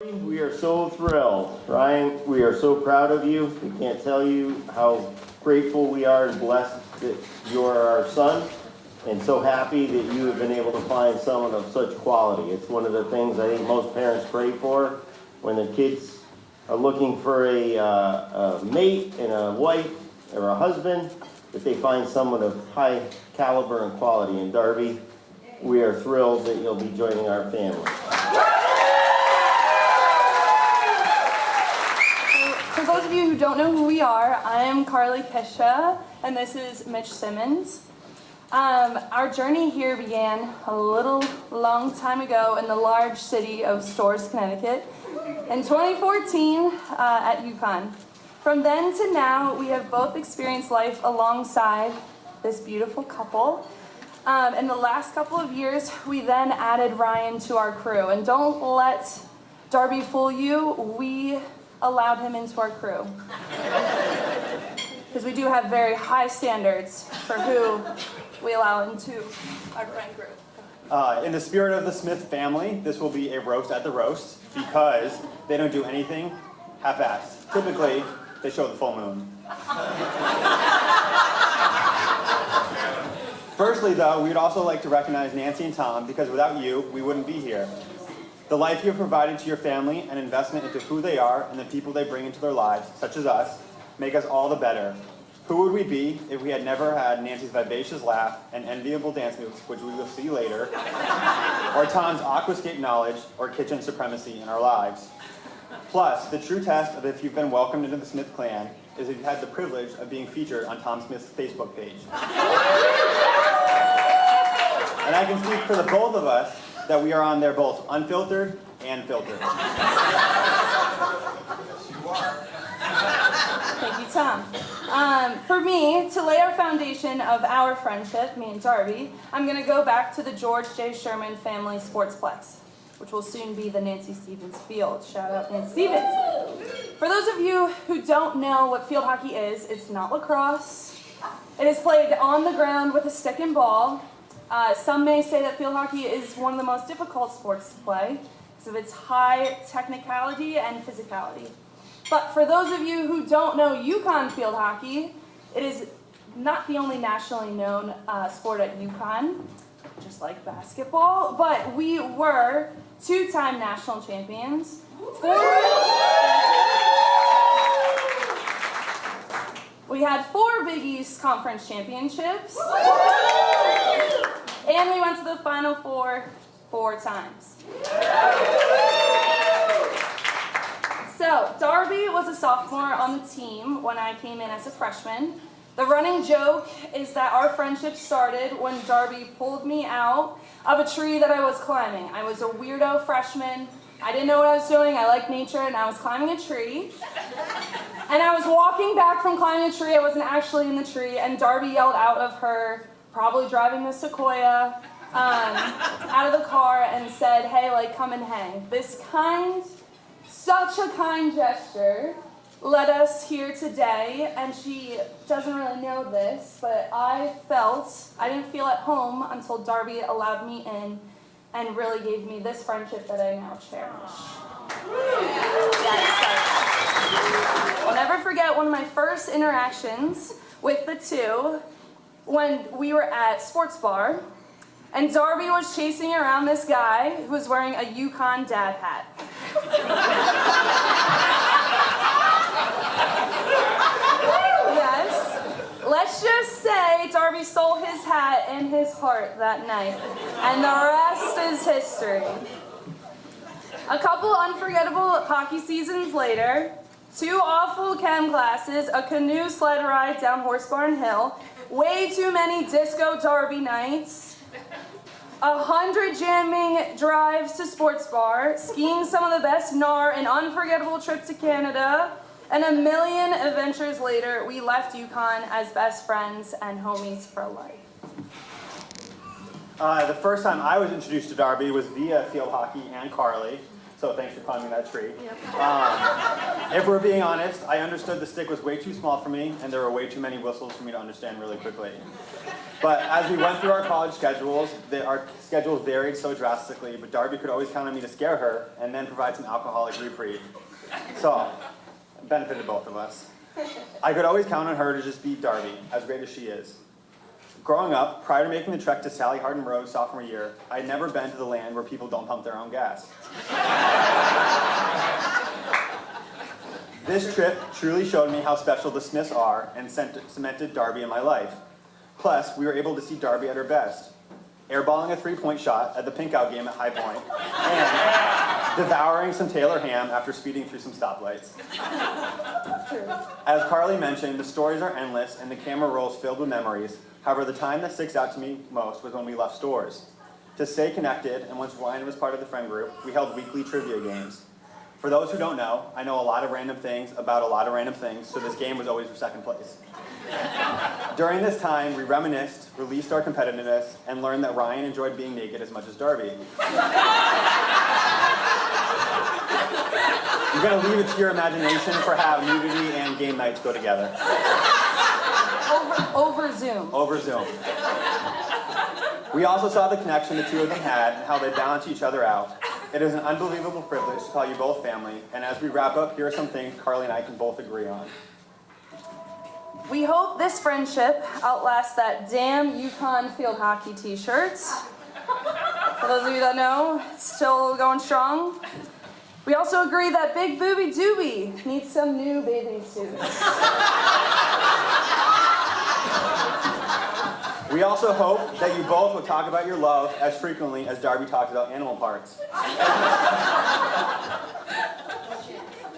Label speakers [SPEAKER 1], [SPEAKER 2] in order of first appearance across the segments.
[SPEAKER 1] We are so thrilled. Ryan, we are so proud of you. We can't tell you how grateful we are and blessed that you are our son, and so happy that you have been able to find someone of such quality. It's one of the things I think most parents pray for when their kids are looking for a mate and a wife or a husband, that they find someone of high caliber and quality. And Darby, we are thrilled that you'll be joining our family.
[SPEAKER 2] For those of you who don't know who we are, I am Carly Pisha, and this is Mitch Simmons. Our journey here began a long time ago in the large city of Storrs, Connecticut, in 2014 at UConn. From then to now, we have both experienced life alongside this beautiful couple. In the last couple of years, we then added Ryan to our crew. And don't let Darby fool you, we allowed him into our crew. Because we do have very high standards for who we allow into our friend group.
[SPEAKER 3] In the spirit of the Smith family, this will be a roast at the roast because they don't do anything half-assed. Typically, they show the full moon. Firstly, though, we would also like to recognize Nancy and Tom because without you, we wouldn't be here. The life you have provided to your family and investment into who they are and the people they bring into their lives, such as us, make us all the better. Who would we be if we had never had Nancy's vivacious laugh and enviable dance moves, which we will see later, or Tom's aquascape knowledge or kitchen supremacy in our lives? Plus, the true test of if you've been welcomed into the Smith clan is if you've had the privilege of being featured on Tom Smith's Facebook page. And I can speak for the both of us that we are on there both unfiltered and filtered.
[SPEAKER 2] Thank you, Tom. For me, to lay our foundation of our friendship, me and Darby, I'm going to go back to the George J. Sherman Family Sportsplex, which will soon be the Nancy Stevens Field. Shout out Nancy Stevens. For those of you who don't know what field hockey is, it's not lacrosse. It is played on the ground with a stick and ball. Some may say that field hockey is one of the most difficult sports to play because of its high technicality and physicality. But for those of you who don't know UConn field hockey, it is not the only nationally known sport at UConn, just like basketball, but we were two-time national champions. We had 4 Big East Conference championships, and we went to the Final Four 4 times. So, Darby was a sophomore on the team when I came in as a freshman. The running joke is that our friendship started when Darby pulled me out of a tree that I was climbing. I was a weirdo freshman. I didn't know what I was doing. I liked nature, and I was climbing a tree. And I was walking back from climbing a tree. I wasn't actually in the tree, and Darby yelled out of her, probably driving the Sequoia, out of the car and said, "Hey, like, come and hang." Such a kind gesture led us here today, and she doesn't really know this, but I didn't feel at home until Darby allowed me in and really gave me this friendship that I now cherish. I'll never forget one of my first interactions with the two when we were at Sports Bar, and Darby was chasing around this guy who was wearing a UConn dad hat. Yes. Let's just say Darby stole his hat and his heart that night, and the rest is history. A couple unforgettable hockey seasons later, 2 awful chem classes, a canoe sled ride down Horsebarn Hill, way too many disco Darby nights, 100 jamming drives to Sports Bar, skiing some of the best gnar, an unforgettable trip to Canada, and a million adventures later, we left UConn as best friends and homies for life.
[SPEAKER 3] The first time I was introduced to Darby was via field hockey and Carly. so thanks for climbing that tree.
[SPEAKER 2] Yep.
[SPEAKER 3] If we're being honest, I understood the stick was way too small for me, and there were way too many whistles for me to understand really quickly. But as we went through our college schedules, our schedules varied so drastically, but Darby could always count on me to scare her, and then provide some alcoholic reprieve. So, it benefited both of us. I could always count on her to just beat Darby, as great as she is. Growing up, prior to making the trek to Sally Hardin Road sophomore year, I had never been to the land where people don't pump their own gas. This trip truly showed me how special the Smiths are and cemented Darby in my life. Plus, we were able to see Darby at her best, airballing a three-point shot at the Pink-Out game at High Point, and devouring some Taylor ham after speeding through some stoplights. As Carly mentioned, the stories are endless and the camera rolls filled with memories. However, the time that sticks out to me most was when we left stores. To stay connected, and once Ryan was part of the friend group, we held weekly trivia games. For those who don't know, I know a lot of random things about a lot of random things, so this game was always for second place. During this time, we reminisced, released our competitiveness, and learned that Ryan enjoyed being naked as much as Darby. You're going to leave it to your imagination for how nudity and game nights go together.
[SPEAKER 2] Over Zoom.
[SPEAKER 3] Over Zoom. We also saw the connection the two of them had and how they balance each other out. It is an unbelievable privilege to call you both family, and as we wrap up, here are some things Carly and I can both agree on.
[SPEAKER 2] We hope this friendship outlasts that damn UConn field hockey t-shirts. For those of you that know, it's still going strong. We also agree that Big Booby Doobie needs some new bathing suits.
[SPEAKER 3] We also hope that you both will talk about your love as frequently as Darby talks about animal parks.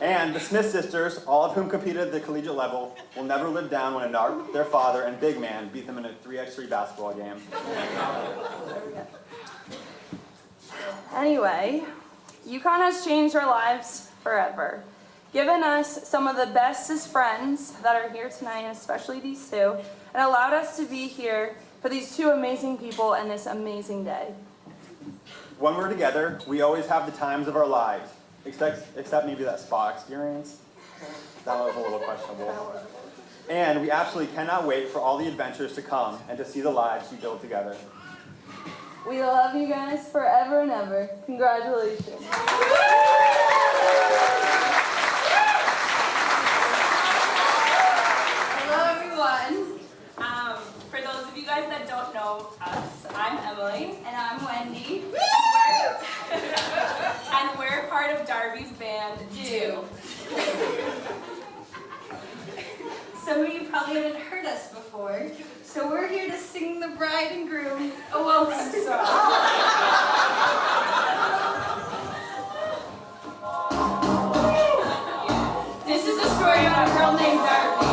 [SPEAKER 3] And the Smith sisters, all of whom competed at the collegiate level, will never live down when a narc, their father, and big man beat them in a 3x3 basketball game.
[SPEAKER 2] Anyway, UConn has changed our lives forever, given us some of the bestest friends that are here tonight, especially these two, and allowed us to be here for these two amazing people and this amazing day.
[SPEAKER 3] When we're together, we always have the times of our lives, except maybe that spa experience. That was a little questionable. And we absolutely cannot wait for all the adventures to come and to see the lives you build together.
[SPEAKER 2] We love you guys forever and ever. Congratulations.
[SPEAKER 4] Hello, everyone. For those of you guys that don't know us, I'm Emily. And I'm Wendy. And we're part of Darby's band, Do. Some of you probably haven't heard us before, so we're here to sing the bride and groom a welcome song. This is a story about a girl named Darby.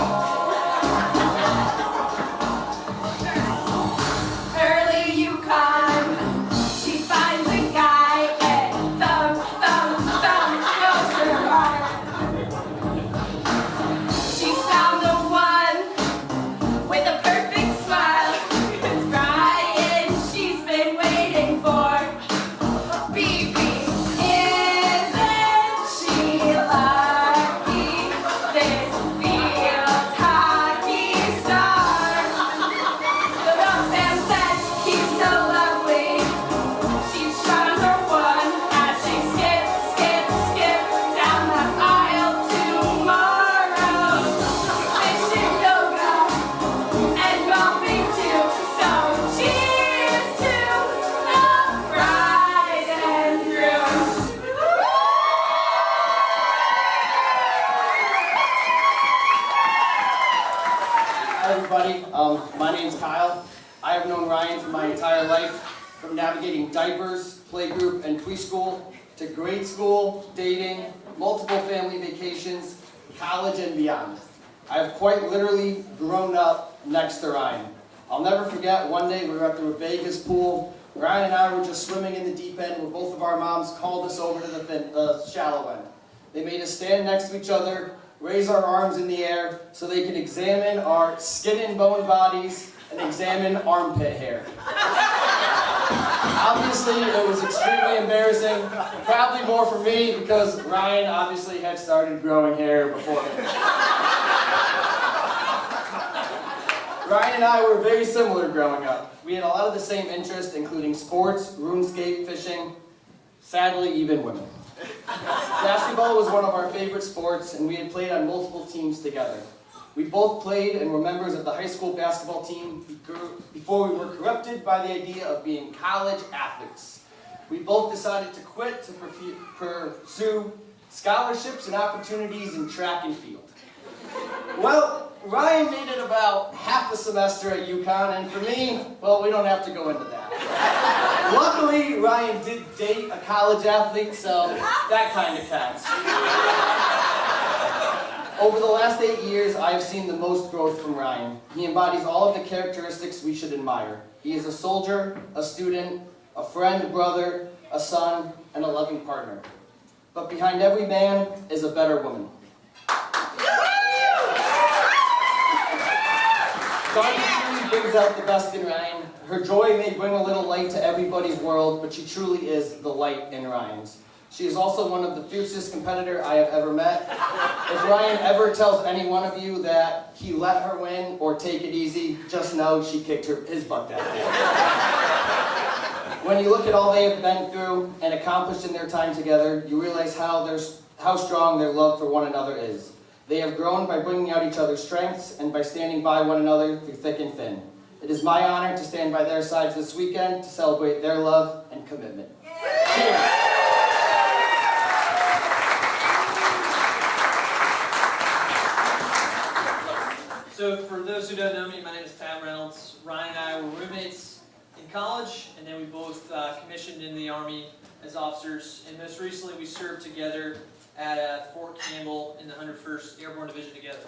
[SPEAKER 4] Early Yukon, she finds a guy and thump, thump, thump goes her heart. She's found the one with a perfect smile. It's Ryan she's been waiting for. BB, isn't she lucky? This field hockey star. The fan said he's so lovely. She shines her one as she skips, skips, skips down the aisle tomorrow. Fishing yoga and golfing too. So cheers to the bride and groom.
[SPEAKER 5] Hi everybody, my name's Kyle. I have known Ryan for my entire life, from navigating diapers, playgroup, and preschool, to grade school, dating, multiple family vacations, college, and beyond. I have quite literally grown up next to Ryan. I'll never forget one day we were at the Vegas pool. Ryan and I were just swimming in the deep end where both of our moms called us over to the shallow end. They made us stand next to each other, raise our arms in the air so they could examine our skin and bone bodies and examine armpit hair. Obviously, it was extremely embarrassing. Probably more for me because Ryan obviously had started growing hair before me. Ryan and I were very similar growing up. We had a lot of the same interests, including sports, RuneScape, fishing, sadly, even women. Basketball was one of our favorite sports, and we had played on multiple teams together. We both played and were members of the high school basketball team before we were corrupted by the idea of being college athletes. We both decided to quit to pursue scholarships and opportunities in track and field. Well, Ryan made it about half the semester at UConn, and for me, well, we don't have to go into that. Luckily, Ryan did date a college athlete, so that kind of counts. Over the last 8 years, I have seen the most growth from Ryan. He embodies all of the characteristics we should admire. He is a soldier, a student, a friend, a brother, a son, and a loving partner. But behind every man is a better woman. Darby truly brings out the best in Ryan. Her joy may bring a little light to everybody's world, but she truly is the light in Ryan's. She is also one of the fiercest competitors I have ever met. If Ryan ever tells any one of you that he let her win or take it easy, just know she kicked his butt that day. When you look at all they have been through and accomplished in their time together, you realize how strong their love for one another is. They have grown by bringing out each other's strengths and by standing by one another through thick and thin. It is my honor to stand by their sides this weekend to celebrate their love and commitment. Cheers!
[SPEAKER 6] So for those who don't know me, my name is Pat Reynolds. Ryan and I were roommates in college, and then we both commissioned in the Army as officers. And most recently, we served together at Fort Campbell in the 101st Airborne Division together.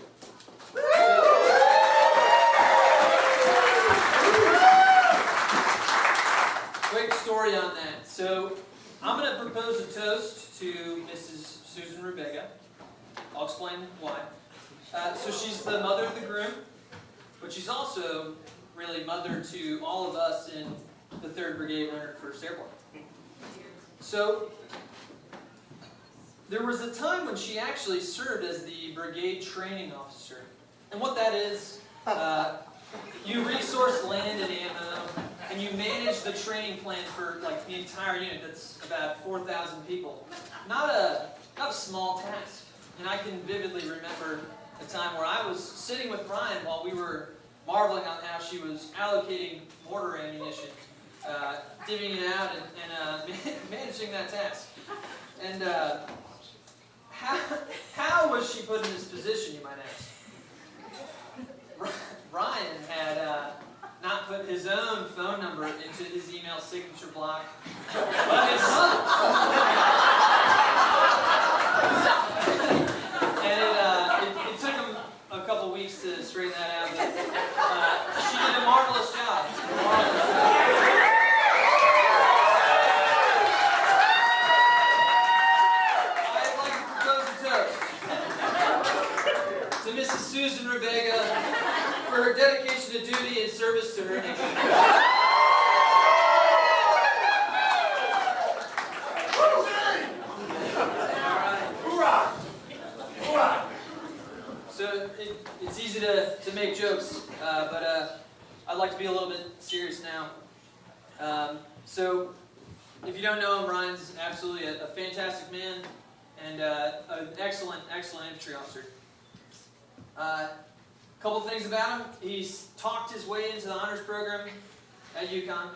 [SPEAKER 6] Quick story on that. So I'm going to propose a toast to Mrs. Susan Rubega. I'll explain why. So she's the mother of the groom, but she's also really mother to all of us in the 3rd Brigade, 101st Airborne. So there was a time when she actually served as the brigade training officer. And what that is, you resource land and ammo, and you manage the training plan for like the entire unit. That's about 4,000 people. Not a small task. And I can vividly remember a time where I was sitting with Ryan while we were marveling on how she was allocating mortar ammunition, divvying it out, and managing that task. And how was she put in this position, you might ask? Ryan had not put his own phone number into his email signature block, but his mother's. And it took him a couple weeks to straighten that out, but she did a marvelous job. I'd like to propose a toast to Mrs. Susan Rubega for her dedication to duty and service to her nation. So it's easy to make jokes, but I'd like to be a little bit serious now. So if you don't know him, Ryan's absolutely a fantastic man and an excellent infantry officer. Couple things about him. He's talked his way into the honors program at UConn.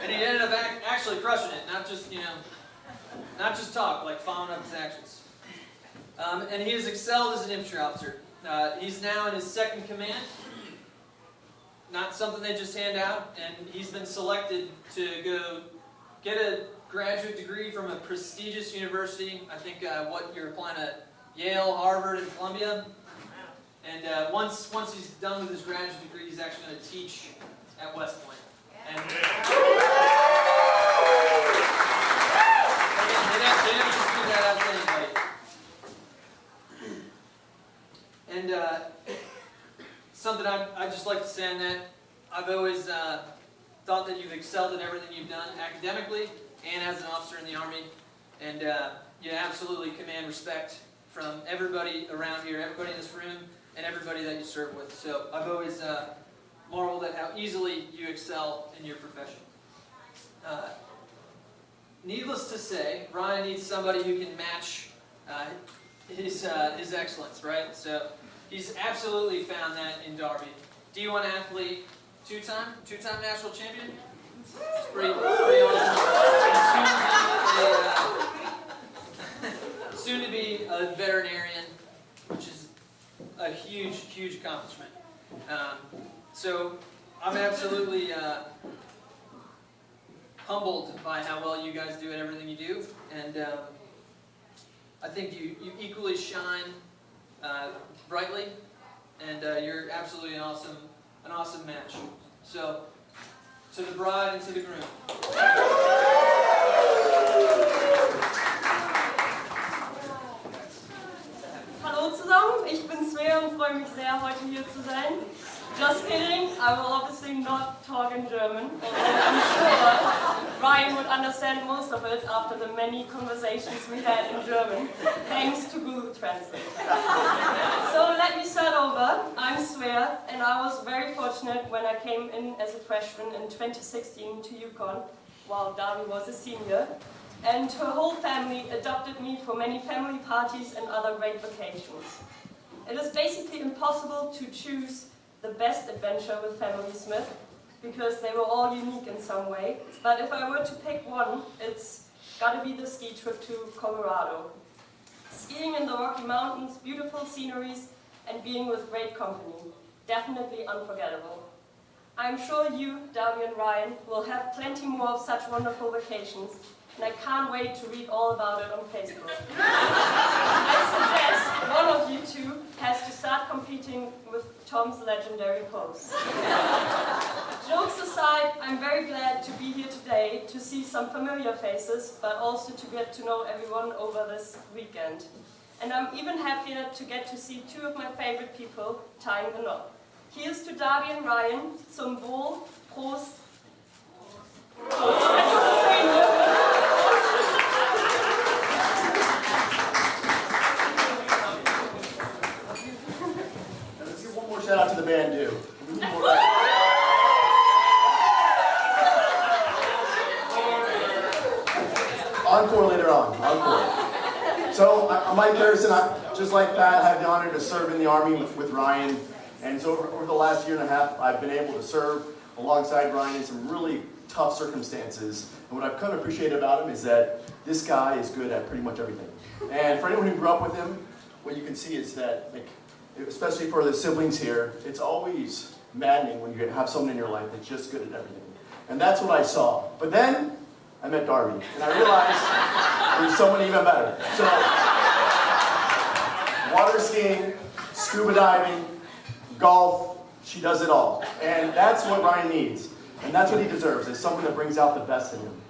[SPEAKER 6] And he ended up actually crushing it, not just talk, like following up his actions. And he has excelled as an infantry officer. He's now in his 2nd command. Not something they just hand out. And he's been selected to go get a graduate degree from a prestigious university. I think what you're applying at Yale, Harvard, and Columbia. And once he's done with his graduate degree, he's actually going to teach at West Point. And they never just do that out to anybody. And something I'd just like to say on that, I've always thought that you've excelled in everything you've done academically and as an officer in the Army, and you absolutely command respect from everybody around here, everybody in this room, and everybody that you serve with. So I've always marveled at how easily you excel in your profession. Needless to say, Ryan needs somebody who can match his excellence, right? So he's absolutely found that in Darby. D1 athlete, two-time national champion. It's pretty awesome. Soon to be a veterinarian, which is a huge accomplishment. So I'm absolutely humbled by how well you guys do at everything you do, and I think you equally shine brightly, and you're absolutely an awesome match. So, to the bride and to the groom.
[SPEAKER 7] Hallo zusammen, ich bin Svea und freue mich sehr, heute hier zu sein. Just kidding, I will obviously not talk in German, although I'm sure Ryan would understand most of it after the many conversations we had in German, thanks to Google Translate. So let me start over. I'm Svea, and I was very fortunate when I came in as a freshman in 2016 to UConn, while Darby was a senior. And her whole family adopted me for many family parties and other great vacations. It is basically impossible to choose the best adventure with Family Smith, because they were all unique in some way. But if I were to pick one, it's gotta be the ski trip to Colorado. Skiing in the Rocky Mountains, beautiful sceneries, and being with great company. Definitely unforgettable. I'm sure you, Darby and Ryan, will have plenty more of such wonderful vacations, and I can't wait to read all about it on Facebook. I suggest one of you two has to start competing with Tom's legendary pose. Jokes aside, I'm very glad to be here today to see some familiar faces, but also to get to know everyone over this weekend. And I'm even happier to get to see two of my favorite people tying the knot. Here's to Darby and Ryan, zum Wohl, Prost.
[SPEAKER 1] Let's give one more shout out to the band, too. Encore later on. Encore. So, I'm Mike Harrison. Just like Pat, I have the honor to serve in the Army with Ryan. And so over the last year and a half, I've been able to serve alongside Ryan in some really tough circumstances. And what I've come to appreciate about him is that this guy is good at pretty much everything. And for anyone who grew up with him, what you can see is that, like, especially for the siblings here, it's always maddening when you have someone in your life that's just good at everything. And that's what I saw. But then I met Darby, and I realized there's someone even better. So, water skiing, scuba diving, golf, she does it all. And that's what Ryan needs. And that's what he deserves, is someone that brings out the best in him.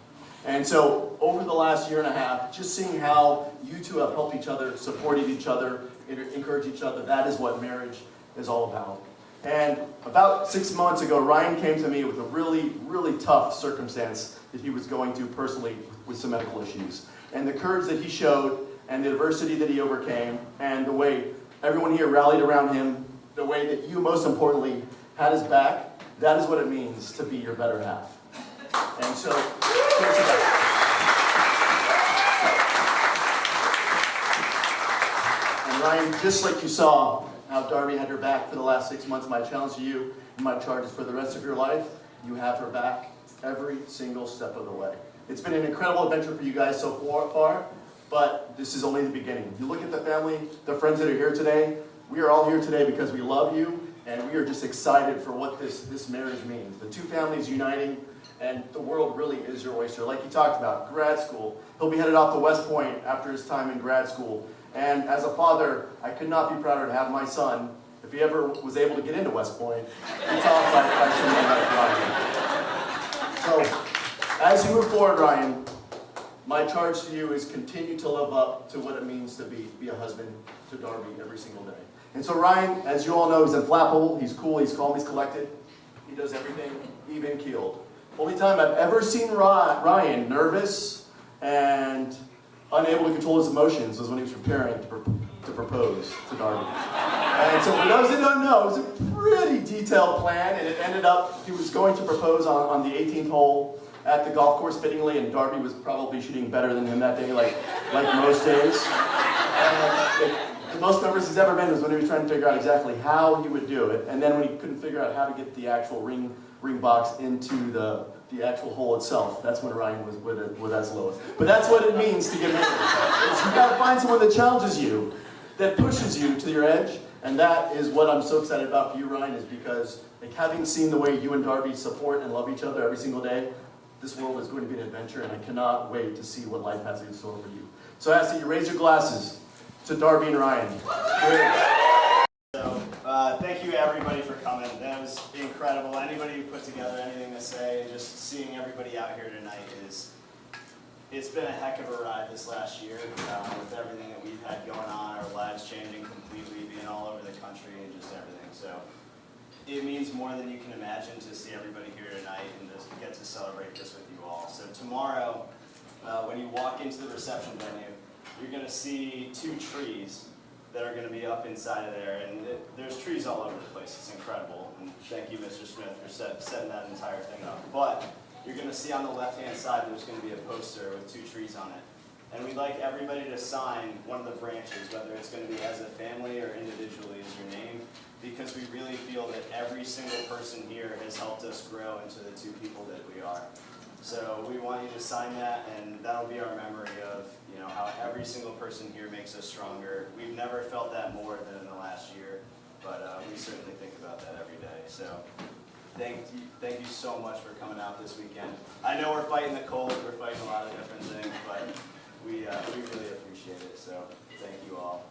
[SPEAKER 1] And so, over the last year and a half, just seeing how you two have helped each other, supported each other, encouraged each other, that is what marriage is all about. And about 6 months ago, Ryan came to me with a really tough circumstance that he was going through personally with some medical issues. And the courage that he showed, and the adversity that he overcame, and the way everyone here rallied around him, the way that you, most importantly, had his back, that is what it means to be your better half. And so, cheers to that. And Ryan, just like you saw how Darby had her back for the last 6 months, my challenge to you, and my charge is for the rest of your life, you have her back every single step of the way. It's been an incredible adventure for you guys so far, but this is only the beginning. You look at the family, the friends that are here today, we are all here today because we love you, and we are just excited for what this marriage means. The two families uniting, and the world really is your oyster. Like you talked about, grad school. He'll be headed off to West Point after his time in grad school. And as a father, I could not be prouder to have my son, if he ever was able to get into West Point, be taught by someone like Ryan. So, as you move forward, Ryan, my charge to you is continue to live up to what it means to be a husband to Darby every single day. And so Ryan, as you all know, he's unflappable, he's cool, he's calm, he's collected. He does everything even keeled.
[SPEAKER 8] Only time I've ever seen Ryan nervous and unable to control his emotions was when he was preparing to propose to Darby. And so for those that don't know, it was a pretty detailed plan, and it ended up, he was going to propose on the 18th hole at the golf course fittingly, and Darby was probably shooting better than him that day, like most days. And the most nervous he's ever been was when he was trying to figure out exactly how he would do it, and then when he couldn't figure out how to get the actual ring box into the actual hole itself. That's when Ryan was at his lowest. But that's what it means to get nervous. You gotta find someone that challenges you, that pushes you to your edge, and that is what I'm so excited about for you, Ryan, is because like having seen the way you and Darby support and love each other every single day, this world is going to be an adventure, and I cannot wait to see what life has in store for you. So I ask that you raise your glasses to Darby and Ryan.
[SPEAKER 9] So, thank you everybody for coming. That was incredible. Anybody who put together anything to say, and just seeing everybody out here tonight it's been a heck of a ride this last year with everything that we've had going on, our lives changing completely, being all over the country and just everything. So it means more than you can imagine to see everybody here tonight and just get to celebrate this with you all. So tomorrow, when you walk into the reception venue, you're going to see 2 trees that are going to be up inside of there, and there's trees all over the place. It's incredible, and thank you, Mr. Smith, for setting that entire thing up. But you're going to see on the left-hand side there's going to be a poster with 2 trees on it, and we'd like everybody to sign one of the branches, whether it's going to be as a family or individually as your name, because we really feel that every single person here has helped us grow into the 2 people that we are. So we want you to sign that, and that'll be our memory of how every single person here makes us stronger. We've never felt that more than in the last year, but we certainly think about that every day. So thank you so much for coming out this weekend. I know we're fighting the cold, we're fighting a lot of different things, but we really appreciate it. So thank you all.